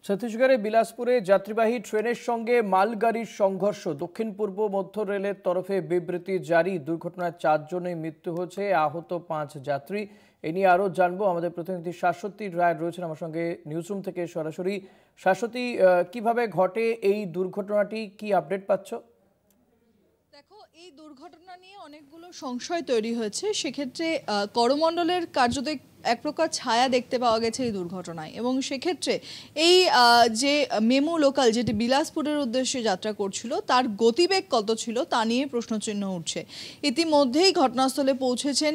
ছত্তিশগড়ের বিলাসপুরে যাত্রীবাহী ট্রেনের সঙ্গে মালগাড়ির সংঘর্ষ। দক্ষিণ পূর্ব মধ্য রেলের তরফে বিবৃতি জারি। দুর্ঘটনায় 4 জনের মৃত্যু হয়েছে, আহত 5 যাত্রী। এ নিয়ে আরও জানবো। আমাদের প্রতিনিধি শাশ্বতী রায় রয়েছেন আমার সঙ্গে নিউজরুম থেকে সরাসরি। শাশ্বতী, কিভাবে ঘটে এই দুর্ঘটনাটি, কি আপডেট পাচ্ছ? দেখো, এই দুর্ঘটনা নিয়ে অনেকগুলো সংশয় তৈরি হয়েছে। সেক্ষেত্রে করমণ্ডলের কার্যত এক প্রকার ছায়া দেখতে পাওয়া গেছে এই দুর্ঘটনায়, এবং সেক্ষেত্রে এই যে মেমু লোকাল যেটি বিলাসপুরের উদ্দেশ্যে যাত্রা করছিল তার গতিবেগ কত ছিল তা নিয়ে প্রশ্নচিহ্ন উঠছে। ইতিমধ্যেই ঘটনাস্থলে পৌঁছেছেন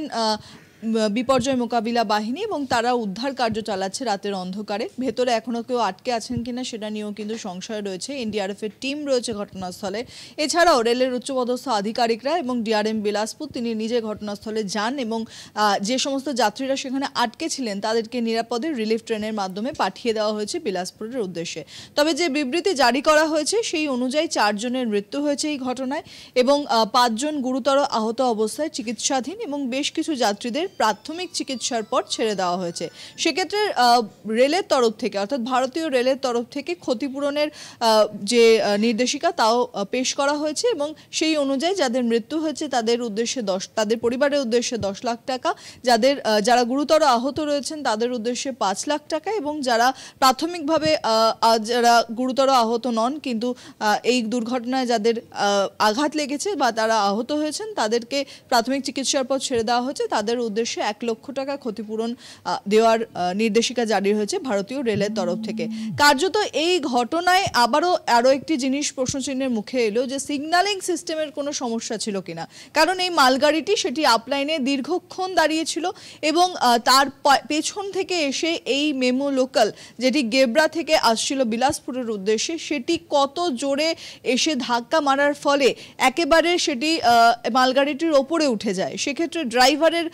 বিপর্যয় মোকাবিলা বাহিনী এবং তারা উদ্ধার কার্য চালাচ্ছে রাতের অন্ধকারে। ভেতরে এখনও কেউ আটকে আছেন কিনা সেটা নিয়েও কিন্তু সংশয় রয়েছে। এনডিআরএফের টিম রয়েছে ঘটনাস্থলে। এছাড়াও রেলের উচ্চপদস্থ আধিকারিকরা এবং ডিআরএম বিলাসপুর তিনি নিজে ঘটনাস্থলে যান এবং যে সমস্ত যাত্রীরা সেখানে আটকে ছিলেন তাদেরকে নিরাপদে রিলিফ ট্রেনের মাধ্যমে পাঠিয়ে দেওয়া হয়েছে বিলাসপুরের উদ্দেশ্যে। তবে যে বিবৃতি জারি করা হয়েছে সেই অনুযায়ী 4 জনের মৃত্যু হয়েছে এই ঘটনায় এবং 5 জন গুরুতর আহত অবস্থায় চিকিৎসাধীন এবং বেশ কিছু যাত্রীদের প্রাথমিক চিকিৎসার পর ছেড়ে দেওয়া হয়েছে। সেক্ষেত্রে রেলের তরফ থেকে অর্থাৎ ভারতীয় রেলের তরফ থেকে ক্ষতিপূরণের যে নির্দেশিকা তাও পেশ করা হয়েছে এবং সেই অনুযায়ী যাদের মৃত্যু হয়েছে তাদের পরিবারের উদ্দেশ্যে 10 লাখ টাকা, যারা গুরুতর আহত রয়েছেন তাদের উদ্দেশ্যে 5 লাখ টাকা এবং যারা প্রাথমিকভাবে যারা গুরুতর আহত নন কিন্তু এই দুর্ঘটনায় যাদের আঘাত লেগেছে বা তারা আহত হয়েছেন তাদেরকে প্রাথমিক চিকিৎসার পর ছেড়ে দেওয়া হয়েছে। তাদের উদ্দেশ্যে 1 লক্ষ টাকা ক্ষতিপূরণ দেওয়ার নির্দেশিকা জারি হয়েছে ভারতীয় রেলের তরফ থেকে। কার্যত এই ঘটনায় আরও একটি জিনিস প্রশ্নচিহ্নের মুখে এলো যে সিগন্যালিং সিস্টেমের কোনো সমস্যা ছিল কিনা, কারণ এই মালগাড়িটি সেটি আপলাইনে দীর্ঘক্ষণ দাঁড়িয়েছিল এবং তার পেছন থেকে এসে এই মেমো লোকাল যেটি গেবরা থেকে আসছিল বিলাসপুরের উদ্দেশ্যে সেটি কত জোরে এসে ধাক্কা মারার ফলে একেবারে সেটি মালগাড়িটির ওপরে উঠে যায়। সেক্ষেত্রে ড্রাইভারের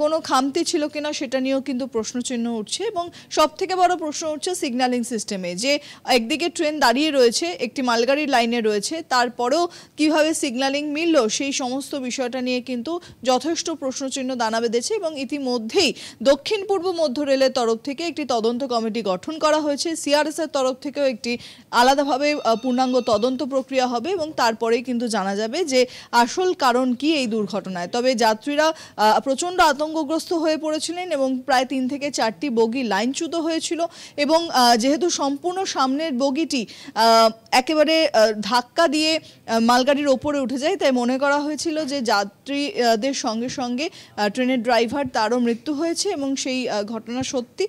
কোনো খামতি ছিল কিনা সেটা নিয়েও কিন্তু প্রশ্নচিহ্ন উঠছে এবং সবথেকে বড় প্রশ্ন উঠছে সিগন্যালিং সিস্টেমে, যে একদিকে ট্রেন দাঁড়িয়ে রয়েছে, একটি মালগাড়ির লাইনে রয়েছে, তারপরেও কিভাবে সিগন্যালিং মিলল সেই সমস্ত বিষয়টা নিয়ে কিন্তু যথেষ্ট প্রশ্নচিহ্ন দানা বেঁধেছে এবং ইতিমধ্যেই দক্ষিণ পূর্ব মধ্য রেলের তরফ থেকে একটি তদন্ত কমিটি গঠন করা হয়েছে। সিআরএস এর তরফ থেকেও একটি আলাদাভাবে পূর্ণাঙ্গ তদন্ত প্রক্রিয়া হবে এবং তারপরেই কিন্তু জানা যাবে যে আসল কারণ কি এই দুর্ঘটনায়। তবে যাত্রীরা প্রচণ্ড আতঙ্কগ্রস্ত হয়ে পড়েছিলেন এবং প্রায় 3 থেকে 4টি বগি লাইনচ্যুত হয়েছিল এবং যেহেতু সম্পূর্ণ সামনের বগিটি একেবারে ধাক্কা দিয়ে মালগাড়ির ওপরে উঠে যায় তাই মনে করা হয়েছিল যে যাত্রীদের সঙ্গে সঙ্গে ট্রেনের ড্রাইভার তারও মৃত্যু হয়েছে এবং সেই ঘটনা সত্যি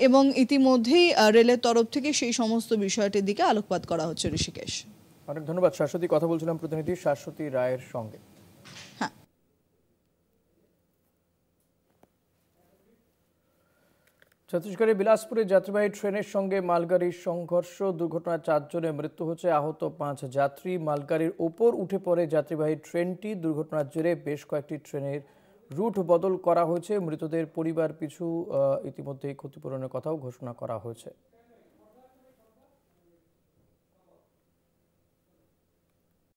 এবং ইতিমধ্যেই রেলের তরফ থেকে সেই সমস্ত বিষয়টির দিকে আলোকপাত করা হচ্ছে। ঋষিকেশ, অনেক ধন্যবাদ শাশ্বতী। কথা বলছিলাম প্রতিনিধি শাশ্বতী রায়ের সঙ্গে। ছত্তিশগড়ের বিলাসপুরে যাত্রীবাহী ট্রেনের সঙ্গে মালগাড়ির সংঘর্ষ। দুর্ঘটনায় 4 জনের মৃত্যু হচ্ছে, আহত 5 যাত্রী। মালগাড়ির ওপর উঠে পড়ে যাত্রীবাহী ট্রেনটি। দুর্ঘটনার জেরে বেশ কয়েকটি ট্রেনের রুট বদল করা হয়েছে। মৃতদের পরিবার পিছু ইতিমধ্যেই ক্ষতিপূরণের কথাও ঘোষণা করা হয়েছে।